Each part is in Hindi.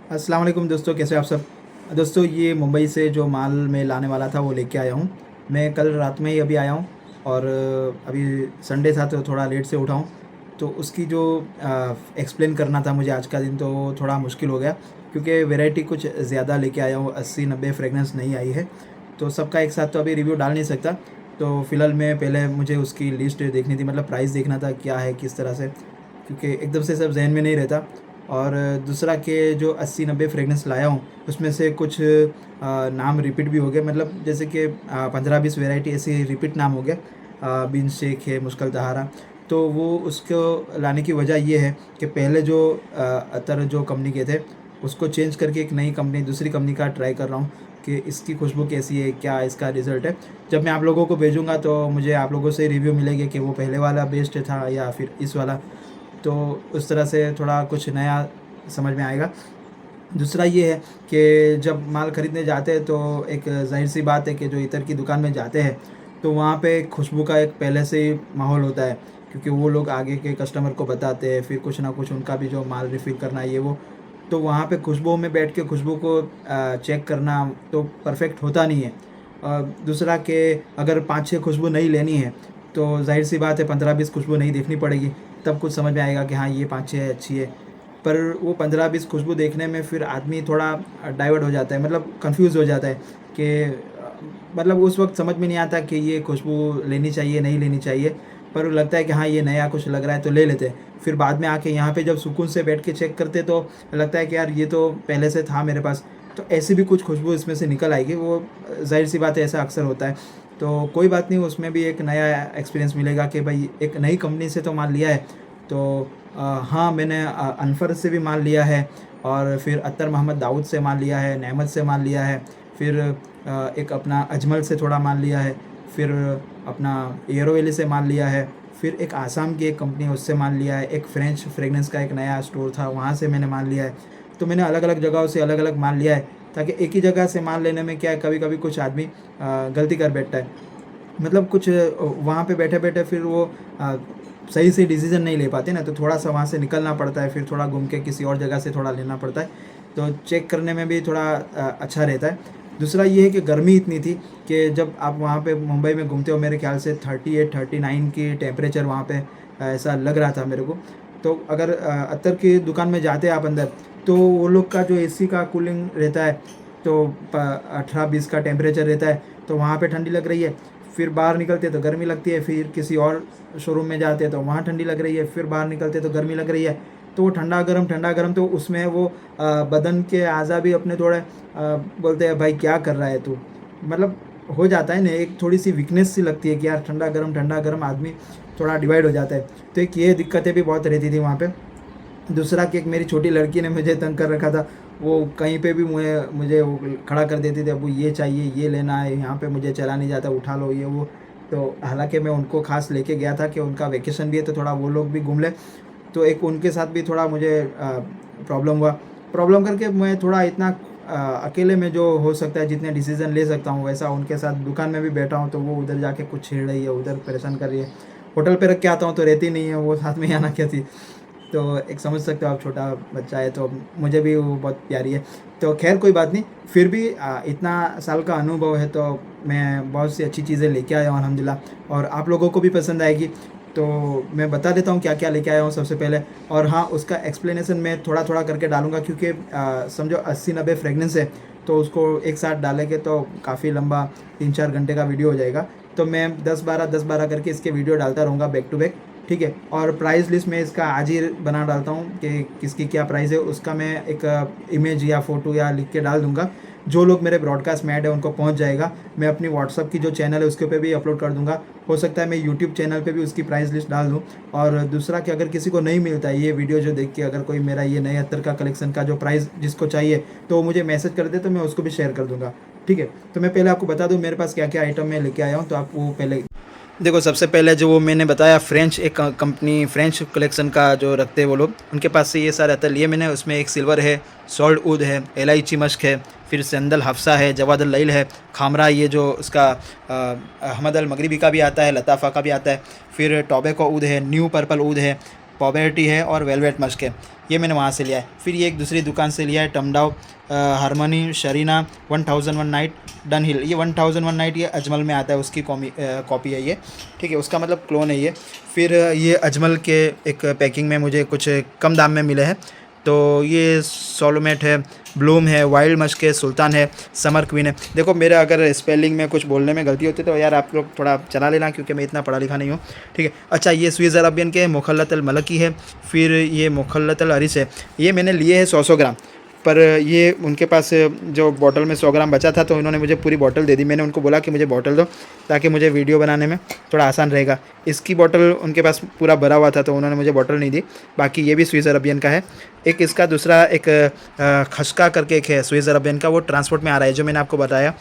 अस्सलाम वालेकुम दोस्तों, कैसे हो आप सब। दोस्तों, ये मुंबई से जो माल मैं लाने वाला था वो लेके आया हूँ। मैं कल रात में ही अभी आया हूँ और अभी संडे था तो थोड़ा लेट से उठा हूँ। तो उसकी जो एक्सप्लेन करना था मुझे आज का दिन, तो थोड़ा मुश्किल हो गया क्योंकि वैरायटी कुछ ज़्यादा लेके आया हूँ। 80-90 फ्रेगनेंस नहीं आई है, तो सबका एक साथ तो अभी रिव्यू डाल नहीं सकता। तो फ़िलहाल मैं पहले मुझे उसकी लिस्ट देखनी थी, मतलब प्राइस देखना था क्या है किस तरह से, क्योंकि एकदम से सब जहन में नहीं रहता। और दूसरा कि जो 80-90 फ्रेगनेंस लाया हूँ उसमें से कुछ नाम रिपीट भी हो गए, मतलब जैसे कि 15-20 वैरायटी ऐसे रिपीट नाम हो गए। बीन शेख है, मुश्किल तहारा। तो वो उसको लाने की वजह ये है कि पहले जो अतर जो कंपनी के थे उसको चेंज करके एक नई कंपनी, दूसरी कंपनी का ट्राई कर रहा हूँ कि इसकी खुशबू कैसी है, क्या इसका रिज़ल्ट है। जब मैं आप लोगों को भेजूँगा तो मुझे आप लोगों से रिव्यू मिलेगी कि वो पहले वाला बेस्ट था या फिर इस वाला। तो उस तरह से थोड़ा कुछ नया समझ में आएगा। दूसरा ये है कि जब माल ख़रीदने जाते हैं तो एक ज़ाहिर-सी बात है कि जो इत्र की दुकान में जाते हैं तो वहाँ पे खुशबू का एक पहले से ही माहौल होता है, क्योंकि वो लोग आगे के कस्टमर को बताते हैं, फिर कुछ ना कुछ उनका भी जो माल रिफ़िल करना है ये वो। तो वहाँ पे खुशबू में बैठ के खुशबू को चेक करना तो परफ़ेक्ट होता नहीं है। दूसरा कि अगर 5-6 खुशबू नहीं लेनी है तो ज़ाहिर-सी बात है 15-20 खुशबू नहीं देखनी पड़ेगी, तब कुछ समझ में आएगा कि हाँ, ये 5-6 अच्छी है। पर वो 15-20 खुशबू देखने में फिर आदमी थोड़ा डाइवर्ट हो जाता है, मतलब कन्फ्यूज़ हो जाता है कि मतलब उस वक़्त समझ में नहीं आता कि ये खुशबू लेनी चाहिए, नहीं लेनी चाहिए। पर लगता है कि हाँ, ये नया कुछ लग रहा है तो ले लेते हैं। फिर बाद में आके यहाँ पे जब सुकून से बैठ के चेक करते तो लगता है कि यार ये तो पहले से था मेरे पास। तो ऐसी भी कुछ खुशबू इसमें से निकल आएगी, वो ज़ाहिर-सी बात है, ऐसा अक्सर होता है। तो कोई बात नहीं, उसमें भी एक नया एक्सपीरियंस मिलेगा कि भाई एक नई कंपनी से तो माल लिया है। तो हाँ, मैंने अनफर से भी माल लिया है और फिर अत्तर मोहम्मद दाऊद से माल लिया है, नेमत से माल लिया है, फिर एक अपना अजमल से थोड़ा माल लिया है, फिर अपना एयरोवेली से माल लिया है, फिर एक आसाम की एक कंपनी है उससे माल लिया है, एक फ्रेंच फ्रेगनेंस का एक नया स्टोर था वहाँ से मैंने माल लिया है। तो मैंने अलग-अलग जगहों से अलग-अलग माल लिया है, ताकि एक ही जगह से माल लेने में क्या है, कभी-कभी कुछ आदमी गलती कर बैठता है। मतलब कुछ वहाँ पे बैठे-बैठे फिर वो सही से डिसीज़न नहीं ले पाते ना, तो थोड़ा-सा वहाँ से निकलना पड़ता है, फिर थोड़ा घूम के किसी और जगह से थोड़ा लेना पड़ता है। तो चेक करने में भी थोड़ा अच्छा रहता है। दूसरा ये है कि गर्मी इतनी थी कि जब आप वहाँ पे मुंबई में घूमते हो, मेरे ख़्याल से 38-39 की टेम्परेचर वहाँ पे ऐसा लग रहा था मेरे को। तो अगर अत्तर की दुकान में जाते हैं आप अंदर, तो वो लोग का जो एसी का कूलिंग रहता है, तो 18-20 का टेम्परेचर रहता है, तो वहाँ पे ठंडी लग रही है। फिर बाहर निकलते तो गर्मी लगती है, फिर किसी और शोरूम में जाते हैं तो वहाँ ठंडी लग रही है, फिर बाहर निकलते तो गर्मी लग रही है। तो वो ठंडा गरम तो उसमें वो बदन के अज़ा भी अपने थोड़े बोलते हैं भाई क्या कर रहा है तू? मतलब हो जाता है ना, एक थोड़ी-सी वीकनेस सी लगती है कि यार ठंडा गरम आदमी थोड़ा डिवाइड हो जाता है। तो एक ये दिक्कतें भी बहुत रहती थी वहाँ पे। दूसरा कि एक मेरी छोटी लड़की ने मुझे तंग कर रखा था। वो कहीं पे भी मुझे मुझे वो खड़ा कर देती थी, अब्बू ये चाहिए, ये लेना है, यहाँ पे मुझे चला नहीं जाता, उठा लो ये वो। तो हालाँकि मैं उनको ख़ास लेके गया था कि उनका वेकेशन भी है तो थोड़ा वो लोग भी घूम लें। तो एक उनके साथ भी थोड़ा मुझे प्रॉब्लम हुआ। प्रॉब्लम करके मैं थोड़ा इतना अकेले में जो हो सकता है, जितने डिसीज़न ले सकता हूँ वैसा उनके साथ दुकान में भी बैठा हूँ, तो वो उधर जाके कुछ छेड़ रही है, उधर परेशान कर रही है। होटल पे रख के आता हूँ तो रहती नहीं है, वो साथ में ही आना कहती। तो एक समझ सकते हो आप, छोटा बच्चा है तो मुझे भी वो बहुत प्यारी है। तो ख़ैर कोई बात नहीं, फिर भी इतना साल का अनुभव है तो मैं बहुत सी अच्छी चीज़ें लेके आया हूँ अल्हम्दुलिल्लाह, और आप लोगों को भी पसंद आएगी। तो मैं बता देता हूँ क्या-क्या लेके आया हूँ सबसे पहले, और हाँ, उसका एक्सप्लेनेशन मैं थोड़ा-थोड़ा करके डालूँगा क्योंकि समझो 80-90 फ्रेगनेंस है, तो उसको एक साथ डालेंगे तो काफ़ी लंबा 3-4 घंटे का वीडियो हो जाएगा। तो मैं 10-12 करके इसके वीडियो डालता रहूँगा बैक टू बैक, ठीक है। और प्राइस लिस्ट में इसका आज ही बना डालता हूँ कि किसकी क्या प्राइस है, उसका मैं एक इमेज या फ़ोटो या लिख के डाल दूँगा। जो लोग मेरे ब्रॉडकास्ट में ऐड है उनको पहुँच जाएगा। मैं अपनी व्हाट्सएप की जो चैनल है उसके ऊपर भी अपलोड कर दूँगा। हो सकता है मैं यूट्यूब चैनल पे भी उसकी प्राइस लिस्ट डाल दूँ। और दूसरा कि अगर किसी को नहीं मिलता है ये वीडियो जो देख के, अगर कोई मेरा ये नए अत्तर का कलेक्शन का जो प्राइस जिसको चाहिए तो वो मुझे मैसेज कर दे तो मैं उसको भी शेयर कर दूँगा, ठीक है। तो मैं पहले आपको बता दूँ मेरे पास क्या-क्या आइटम मैं लेके आया हूँ, तो आप वो पहले देखो। सबसे पहले जो वो मैंने बताया फ्रेंच एक कंपनी, फ्रेंच कलेक्शन का जो रखते हैं वो लोग, उनके पास से ये सारे अत्तर लिए मैंने। उसमें एक सिल्वर है, सॉल्ट ऊद है, इलायची मश्क है, फिर संदल हफ्सा है, जवाद अल लैल है, खामरा ये जो उसका अहमद अल मगरिबी का भी आता है, लताफ़ा का भी आता है, फिर टोबैको ऊद है, न्यू पर्पल ऊद है, पॉबर्टी है और वेलवेट मस्क है, ये मैंने वहाँ से लिया है। फिर ये एक दूसरी दुकान से लिया है टमडाउ हारमोनी शरीना 1001 नाइट डन हिल, ये 1001 नाइट ये अजमल में आता है, उसकी कॉपी है ये, ठीक है, उसका मतलब क्लोन है ये। फिर ये अजमल के एक पैकिंग में मुझे कुछ कम दाम में मिले हैं, तो ये सोलोमेट है, ब्लूम है, वाइल्ड मस्क है, सुल्तान है, समर क्वीन है। देखो मेरा अगर स्पेलिंग में कुछ बोलने में गलती होती है तो यार आप लोग थोड़ा चला लेना, क्योंकि मैं इतना पढ़ा लिखा नहीं हूँ, ठीक है। अच्छा ये स्विस अरबियन के मुखल्लत अल मलकी है। फिर ये मुखल्लत अल अरिस है, ये मैंने लिए है 100 ग्राम, पर ये उनके पास जो बॉटल में 100 ग्राम बचा था तो इन्होंने मुझे पूरी बॉटल दे दी। मैंने उनको बोला कि मुझे बॉटल दो ताकि मुझे वीडियो बनाने में थोड़ा आसान रहेगा। इसकी बॉटल उनके पास पूरा भरा हुआ था तो उन्होंने मुझे बॉटल नहीं दी। बाकी ये भी स्विस अरबियन का है। एक इसका दूसरा एक खशका करके एक है स्विस अरबियन का, वो ट्रांसपोर्ट में आ रहा है, जो मैंने आपको बताया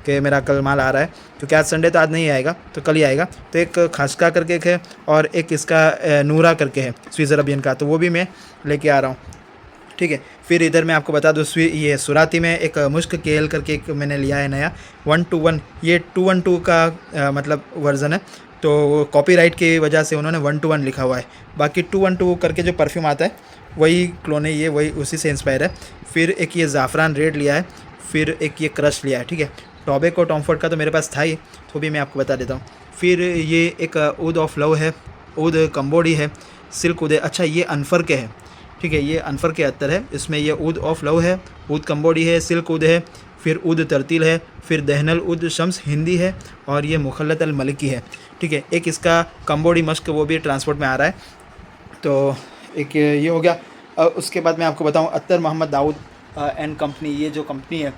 कि मेरा कल माल आ रहा है, क्योंकि आज संडे तो आज नहीं आएगा तो कल ही आएगा। तो एक खशका करके एक है और एक इसका नूरा करके है स्विस अरबियन का, तो वो भी मैं लेके आ रहा हूँ, ठीक है। फिर इधर मैं आपको बता दूँ ये सुराती में एक मुश्क केल करके एक मैंने लिया है नया 121, ये 212 का मतलब वर्ज़न है, तो कॉपीराइट की वजह से उन्होंने 121 लिखा हुआ है। बाकी 212 करके जो परफ्यूम आता है वही क्लोन है ये, वही उसी से इंस्पायर है। फिर एक ये ज़ाफ़रान रेड लिया है, फिर एक ये क्रश लिया है, ठीक है। टॉबैको टॉमफोर्ड का तो मेरे पास था ही, तो भी मैं आपको बता देता हूँ। फिर ये एक ऊद ऑफ लव है, ऊद कंबोडी है, सिल्क ऊद है। अच्छा ये अनफर के है, ठीक है, ये अनफर के अत्तर है, इसमें ये ऊद ऑफ लव है, ऊद कंबोडी है, सिल्क ऊद है, फिर ऊद तरतील है, फिर दहनल ऊद शम्स हिंदी है, और ये मुखल्लत अल मलकी है, ठीक है। एक इसका कंबोडी मस्क वो भी ट्रांसपोर्ट में आ रहा है, तो एक ये हो गया। उसके बाद मैं आपको बताऊं अत्तर मोहम्मद दाऊद एंड कंपनी, ये जो कंपनी है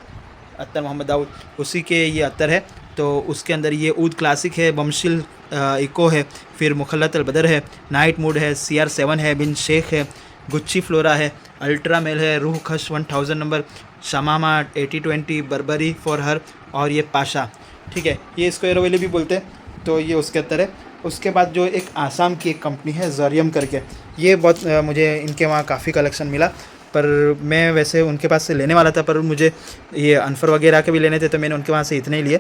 अत्तर मोहम्मद दाऊद, उसी के ये अत्तर है, तो उसके अंदर ये ऊद क्लासिक है, बमशिल इको है, फिर मुखल्लत अल बदर है, नाइट मूड है, CR7 है, बिन शेख है, गुच्ची फ्लोरा है, अल्ट्रा मेल है, रूह खश 1000 नंबर, शमामा 8020, बर्बरी फॉर हर, और ये पाशा, ठीक है, ये इसको एरोवेली भी बोलते हैं, तो ये उसके अंदर है। उसके बाद जो एक आसाम की एक कंपनी है जरियम करके, ये बहुत मुझे इनके वहाँ काफ़ी कलेक्शन मिला, पर मैं वैसे उनके पास से लेने वाला था, पर मुझे ये अनफर वगैरह के भी लेने थे तो मैंने उनके वहाँ से इतने ही लिए,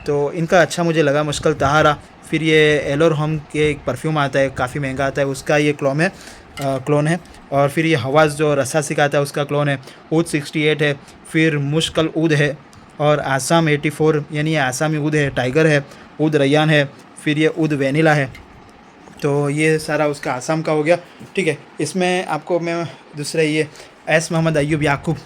तो इनका अच्छा मुझे लगा। मुश्किल तहारा, फिर ये एलोर होम के एक परफ्यूम आता है, काफ़ी महंगा आता है, उसका ये क्लोन है। और फिर ये हवाज़ जो रस्सा सिखाता है उसका क्लोन है, ऊद 68 है, फिर मुश्किल ऊद है, और आसाम 84 यानी ये आसामी ऊद है, टाइगर है, ऊद रैयान है, फिर ये ऊद वेनिला है। तो ये सारा उसका आसाम का हो गया, ठीक है। इसमें आपको मैं दूसरा ये एस मोहम्मद अयूब याकूब,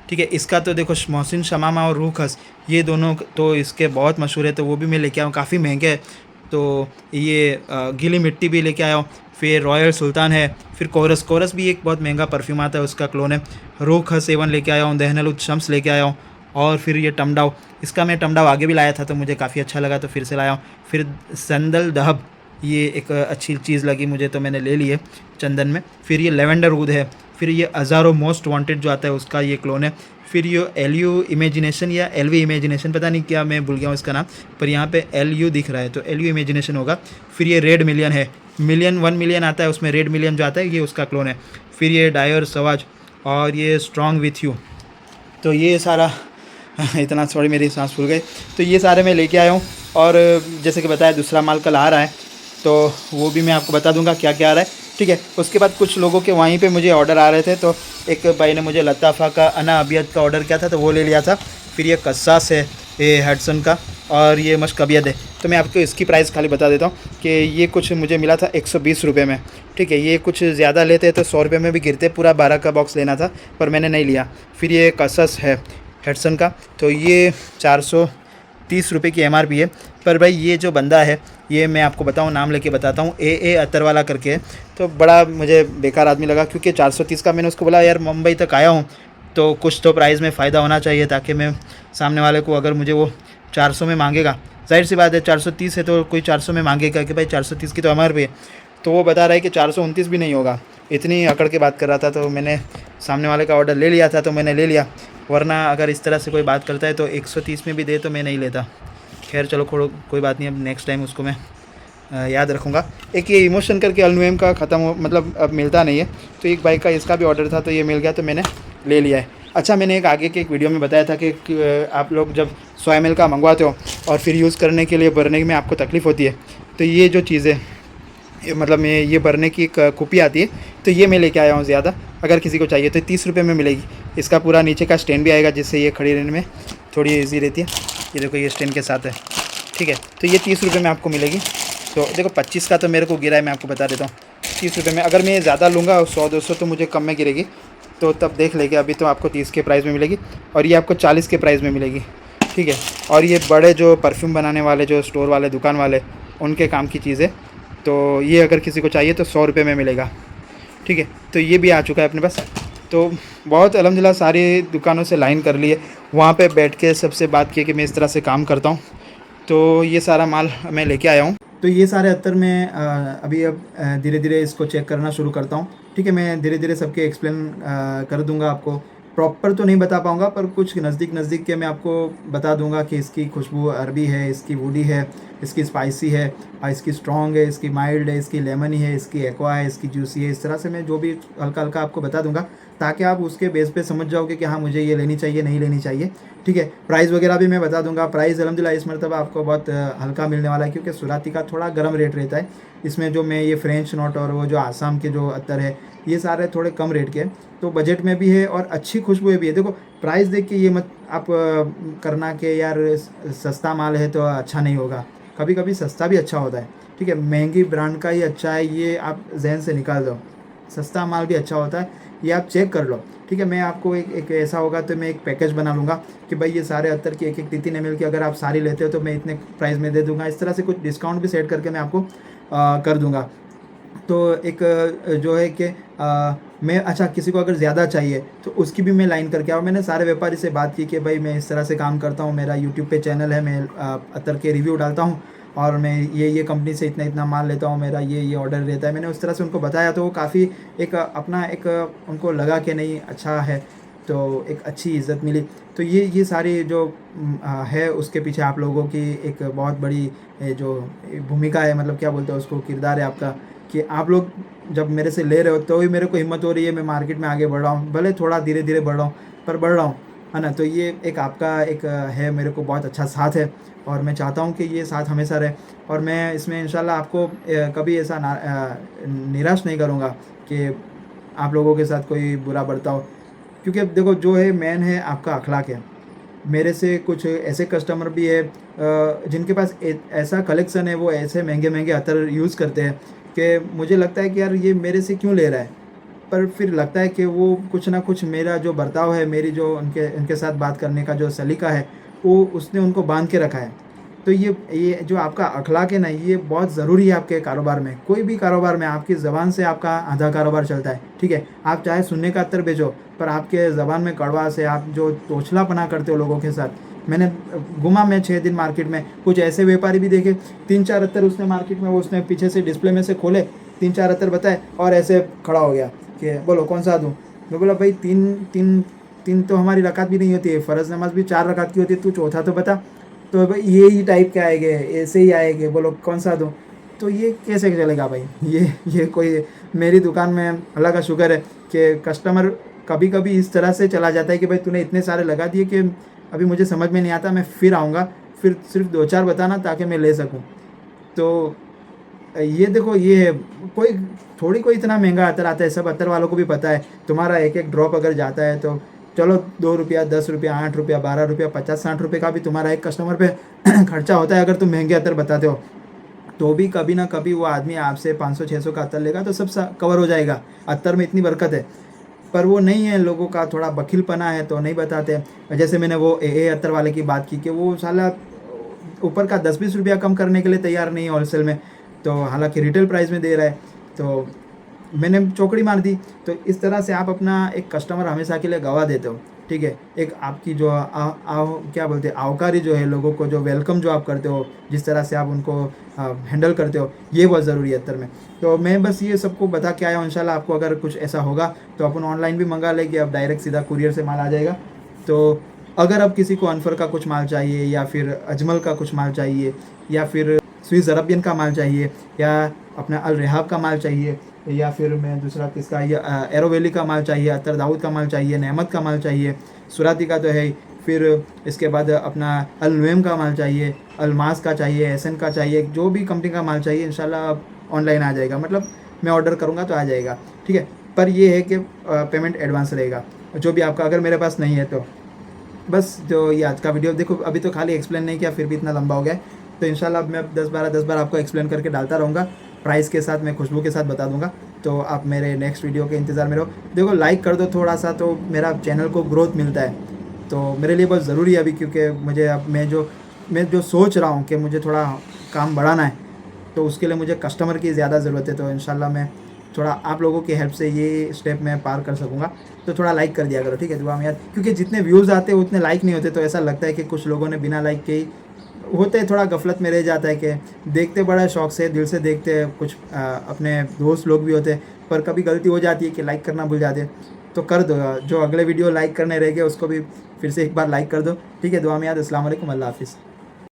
ठीक है, इसका तो देखो मोहसिन शमामा और रूह खस ये दोनों तो इसके बहुत मशहूर है, तो वो भी मैं लेके आया हूँ, काफ़ी महंगे है। तो ये गीली मिट्टी भी लेके आया हूँ। फिर रॉयल सुल्तान है, फिर कोरस भी एक बहुत महंगा परफ्यूम आता है, उसका क्लोन है। रूह खस 7 लेके आया हूँ, दहनल शम्स लेके आया हूँ, और फिर ये टमडाउ, इसका मैं टमडाउ आगे भी लाया था तो मुझे काफ़ी अच्छा लगा तो फिर से लाया हूँ। फिर संदल दहब, ये एक अच्छी चीज़ लगी मुझे तो मैंने ले लिए चंदन में। फिर ये लेवेंडर ऊद है, फिर ये अज़ारो मोस्ट वांटेड जो आता है उसका ये क्लोन है। फिर ये LU इमेजिनेशन या LV इमेजिनेशन, पता नहीं क्या मैं भूल गया हूँ इसका नाम, पर यहाँ पे LU दिख रहा है तो LU इमेजिनेशन होगा। फिर ये रेड मिलियन है, 1 मिलियन आता है उसमें, रेड मिलियन जो आता है ये उसका क्लोन है। फिर ये डायर सवाज, और ये स्ट्रॉन्ग विथ यू। तो ये सारा इतना, सॉरी मेरी सांस फूल गई, तो ये सारे मैं लेके आया हूँ। और जैसे कि बताया दूसरा माल कल आ रहा है, तो वो भी मैं आपको बता दूंगा क्या क्या आ रहा है, ठीक है। उसके बाद कुछ लोगों के वहीं पे मुझे ऑर्डर आ रहे थे, तो एक भाई ने मुझे लताफ़ा का अना अबियत का ऑर्डर किया था तो वो ले लिया था। फिर ये कस्सास है, ये हेडसन का, और ये मश्क अबियत है। तो मैं आपको इसकी प्राइस खाली बता देता हूँ कि ये कुछ मुझे मिला था 120 रुपये में, ठीक है। ये कुछ ज़्यादा लेते तो 100 रुपये में भी गिरते, पूरा 12 का बॉक्स लेना था पर मैंने नहीं लिया। फिर ये कस्सास है हेडसन का, तो ये 430 रुपये की MRP है। पर भाई ये जो बंदा है, ये मैं आपको बताऊं, नाम लेके बताता हूँ, AA अतरवाला करके, तो बड़ा मुझे बेकार आदमी लगा, क्योंकि 430 का मैंने उसको बोला यार मुंबई तक आया हूँ तो कुछ तो प्राइस में फ़ायदा होना चाहिए, ताकि मैं सामने वाले को, अगर मुझे वो 400 में मांगेगा, जाहिर सी बात है 430 है तो कोई 400 में मांगेगा कि भाई 430 की तो MRP है, तो वो बता रहा है कि 429 भी नहीं होगा, इतनी अकड़ के बात कर रहा था। तो मैंने सामने वाले का ऑर्डर ले लिया था तो मैंने ले लिया, वरना अगर इस तरह से कोई बात करता है तो 130 में भी दे तो मैं नहीं लेता। खैर चलो कोई बात नहीं, अब नेक्स्ट टाइम उसको मैं याद रखूँगा। एक ये इमोशन करके अलनुएम का ख़त्म हो, मतलब अब मिलता नहीं है, तो एक बाइक का इसका भी ऑर्डर था तो ये मिल गया तो मैंने ले लिया है। अच्छा, मैंने एक आगे के एक वीडियो में बताया था कि आप लोग जब 100 ml का मंगवाते हो और फिर यूज़ करने के लिए भरने में आपको तकलीफ़ होती है, तो ये जो चीज़ें मतलब मैं ये भरने की एक कुपी आती है, तो ये मैं लेके आया हूँ ज़्यादा। अगर किसी को चाहिए तो 30 रुपये में मिलेगी। इसका पूरा नीचे का स्टैंड भी आएगा, जिससे ये खड़ी रहने में थोड़ी ईजी रहती है। ये देखो ये स्टैंड के साथ है, ठीक है। तो ये 30 रुपये में आपको मिलेगी। तो देखो 25 का तो मेरे को गिरा है, मैं आपको बता देता हूँ। 30 रुपये में अगर मैं ज़्यादा लूँगा 100-200 तो मुझे कम में गिरेगी, तो तब देख लेंगे। अभी तो आपको 30 के प्राइस में मिलेगी और ये आपको 40 के प्राइस में मिलेगी, ठीक है। और ये बड़े जो परफ्यूम बनाने वाले जो स्टोर वाले दुकान वाले उनके काम की चीज़ है। तो ये अगर किसी को चाहिए तो 100 रुपये में मिलेगा, ठीक है। तो ये भी आ चुका है अपने पास। तो बहुत अल्हम्दुलिल्लाह सारी दुकानों से लाइन कर लिए, वहाँ पे बैठ के सबसे बात की कि मैं इस तरह से काम करता हूँ। तो ये सारा माल मैं लेके आया हूँ। तो ये सारे अत्तर मैं अभी अब धीरे धीरे इसको चेक करना शुरू करता हूँ, ठीक है। मैं धीरे धीरे सबके एक्सप्लेन कर दूँगा आपको। प्रॉपर तो नहीं बता पाऊँगा, पर कुछ नज़दीक के मैं आपको बता दूँगा कि इसकी खुशबू अरबी है, इसकी वुडी है, इसकी स्पाइसी है, इसकी स्ट्रॉन्ग है, इसकी माइल्ड है, इसकी लेमनी है, इसकी एक्वा है, इसकी जूसी है। इस तरह से मैं जो भी हल्का हल्का आपको बता दूँगा, ताकि आप उसके बेस पे समझ जाओगे कि हाँ मुझे ये लेनी चाहिए, नहीं लेनी चाहिए, ठीक है। प्राइस वगैरह भी मैं बता दूंगा। प्राइस अल्हम्दुलिल्लाह इस मरतबा आपको बहुत हल्का मिलने वाला है, क्योंकि सुराती का थोड़ा गर्म रेट रहता है। इसमें जो मैं ये फ्रेंच नोट और वो जो आसाम के जो अत्तर है, ये सारे थोड़े कम रेट के हैं, तो बजट में भी है और अच्छी खुशबू भी है। देखो प्राइस देख के ये मत आप करना कि यार सस्ता माल है तो अच्छा नहीं होगा। कभी कभी सस्ता भी अच्छा होता है, ठीक है। महंगी ब्रांड का ही अच्छा है, ये आप जहन से निकाल दो। सस्ता माल भी अच्छा होता है, ये आप चेक कर लो, ठीक है। मैं आपको एक ऐसा होगा तो मैं एक पैकेज बना लूँगा कि भाई ये सारे अत्तर की एक 3-3 ml की अगर आप सारी लेते हो तो मैं इतने प्राइस में दे दूँगा। इस तरह से कुछ डिस्काउंट भी सेट करके मैं आपको कर दूँगा। तो एक जो है कि मैं अच्छा किसी को अगर ज़्यादा चाहिए तो उसकी भी मैं लाइन करके मैंने सारे व्यापारी से बात की कि भाई मैं इस तरह से काम करता हूँ, मेरा यूट्यूब पे चैनल है, मैं अत्तर के रिव्यू डालता हूँ और मैं ये कंपनी से इतना माल लेता हूँ, मेरा ये ऑर्डर रहता है। मैंने उस तरह से उनको बताया, तो वो काफ़ी एक अपना एक उनको लगा कि नहीं अच्छा है, तो एक अच्छी इज़्ज़त मिली। तो ये सारी जो है उसके पीछे आप लोगों की एक बहुत बड़ी जो भूमिका है, मतलब क्या बोलते हैं उसको, किरदार है आपका, कि आप लोग जब मेरे से ले रहे हो तो ही मेरे को हिम्मत हो रही है, मैं मार्केट में आगे बढ़ रहा हूँ। भले थोड़ा धीरे धीरे बढ़ रहा हूँ, पर बढ़ रहा हूँ, है ना। तो ये एक आपका एक है, मेरे को बहुत अच्छा साथ है और मैं चाहता हूँ कि ये साथ हमेशा रहे। और मैं इसमें इंशाल्लाह आपको कभी ऐसा निराश नहीं करूँगा कि आप लोगों के साथ कोई बुरा बर्ताव, क्योंकि अब देखो जो है मेन है आपका अखलाक है। मेरे से कुछ ऐसे कस्टमर भी है जिनके पास ऐसा कलेक्शन है, वो ऐसे महंगे महंगे अतर यूज़ करते हैं कि मुझे लगता है कि यार ये मेरे से क्यों ले रहा है, पर फिर लगता है कि वो कुछ ना कुछ मेरा जो बर्ताव है, मेरी जो उनके साथ बात करने का जो सलीका है, वो उसने उनको बांध के रखा है। तो ये जो आपका अखलाक है ना, ये बहुत ज़रूरी है आपके कारोबार में। कोई भी कारोबार में आपकी ज़बान से आपका आधा कारोबार चलता है, ठीक है। आप चाहे सुनने का अत्तर बेचो, पर आपके ज़बान में कड़वा से आप जो तोछलापना करते हो लोगों के साथ, मैंने घूमा मैं 6 दिन मार्केट में, कुछ ऐसे व्यापारी भी देखे, 3-4 अत्तर उसने मार्केट में, वो उसने पीछे से डिस्प्ले में से खोले, 3-4 अत्तर बताए और ऐसे खड़ा हो गया कि बोलो कौन सा दूँ। मैं बोला भाई तीन तीन तीन तो हमारी रकात भी नहीं होती है, फ़र्ज़ नमाज भी 4 रकात की होती है, तू चौथा तो बता। तो भाई ये ही टाइप के आएंगे, ऐसे ही आएंगे, बोलो कौन सा दूँ। तो ये कैसे चलेगा भाई, ये कोई, मेरी दुकान में अल्लाह का शुक्र है कि कस्टमर कभी कभी इस तरह से चला जाता है कि भाई तूने इतने सारे लगा दिए कि अभी मुझे समझ में नहीं आता, मैं फिर आऊँगा, फिर सिर्फ 2-4 बताना ताकि मैं ले सकूँ। तो ये देखो ये है, कोई थोड़ी कोई इतना महंगा अतर आता है, सब अतर वालों को भी पता है। तुम्हारा एक एक ड्रॉप अगर जाता है तो चलो 2 रुपया, 10 रुपया, 8 रुपया, 12 रुपया, 50-60 रुपये का भी तुम्हारा एक कस्टमर पे खर्चा होता है। अगर तुम महंगे अतर बताते हो तो भी कभी ना कभी वो आदमी आपसे 500-600 का अतर लेगा, तो सब कवर हो जाएगा। अतर में इतनी बरकत है, पर वो नहीं है, लोगों का थोड़ा बखीलपना है तो नहीं बताते। जैसे मैंने वो ए अतर वाले की बात की कि वो साला ऊपर का 10-20 रुपया कम करने के लिए तैयार नहीं है होलसेल में, तो हालांकि रिटेल प्राइस में दे रहा है, तो मैंने चौकड़ी मार दी। तो इस तरह से आप अपना एक कस्टमर हमेशा के लिए गवा देते हो, ठीक है। एक आपकी जो क्या बोलते हैं, आवकारी जो है, लोगों को जो वेलकम जो आप करते हो, जिस तरह से आप उनको हैंडल करते हो, ये बहुत ज़रूरी है अत्तर में। तो मैं बस ये सबको बता के आया हूँ। इंशाल्लाह आपको अगर कुछ ऐसा होगा तो अपन ऑनलाइन भी मंगा लेंगे, अब डायरेक्ट सीधा कुरियर से माल आ जाएगा। तो अगर अब किसी को अनफर का कुछ माल चाहिए, या फिर अजमल का कुछ माल चाहिए, या फिर स्विस अरबियन का माल चाहिए, या अपना अल रेहाब का माल चाहिए, या फिर मैं दूसरा किसका, ये एरोवेली का माल चाहिए, अतर दाऊद का माल चाहिए, नेमत का माल चाहिए, सुराती का तो है ही, फिर इसके बाद अपना अल नुएम का माल चाहिए, अलमास का चाहिए, एसन का चाहिए, जो भी कंपनी का माल चाहिए इंशाल्लाह आप ऑनलाइन आ जाएगा, मतलब मैं ऑर्डर करूँगा तो आ जाएगा, ठीक है। पर ये है कि पेमेंट एडवांस रहेगा, जो भी आपका अगर मेरे पास नहीं है तो। बस जो ये आज का वीडियो देखो, अभी तो खाली एक्सप्लेन नहीं किया, फिर भी इतना लंबा हो गया है, तो इंशाल्लाह अब मैं 10 बार आपको एक्सप्लेन करके डालता रहूँगा, प्राइस के साथ, मैं खुशबू के साथ बता दूँगा। तो आप मेरे नेक्स्ट वीडियो के इंतज़ार में रहो। देखो लाइक कर दो थोड़ा सा, तो मेरा चैनल को ग्रोथ मिलता है, तो मेरे लिए बहुत ज़रूरी है अभी, क्योंकि मुझे अब मैं जो सोच रहा हूँ कि मुझे थोड़ा काम बढ़ाना है, तो उसके लिए मुझे कस्टमर की ज़्यादा ज़रूरत है। तो इंशाल्लाह मैं थोड़ा आप लोगों की हेल्प से ये स्टेप मैं पार कर सकूँगा। तो थोड़ा लाइक कर दिया करो, ठीक है, दुआ में यार, क्योंकि जितने व्यूज़ आते हैं उतने लाइक नहीं होते, तो ऐसा लगता है कि कुछ लोगों ने बिना लाइक के ही होते हैं, थोड़ा गफलत में रह जाता है कि देखते बड़ा शौक़ से, दिल से देखते हैं, कुछ अपने दोस्त लोग भी होते हैं, पर कभी गलती हो जाती है कि लाइक करना भूल जाते हैं। तो कर दो, जो अगले वीडियो लाइक करने रह गए उसको भी फिर से एक बार लाइक कर दो, ठीक है। दुआ में याद। अस्सलाम वालेकुम, अल्लाह हाफ़िज़।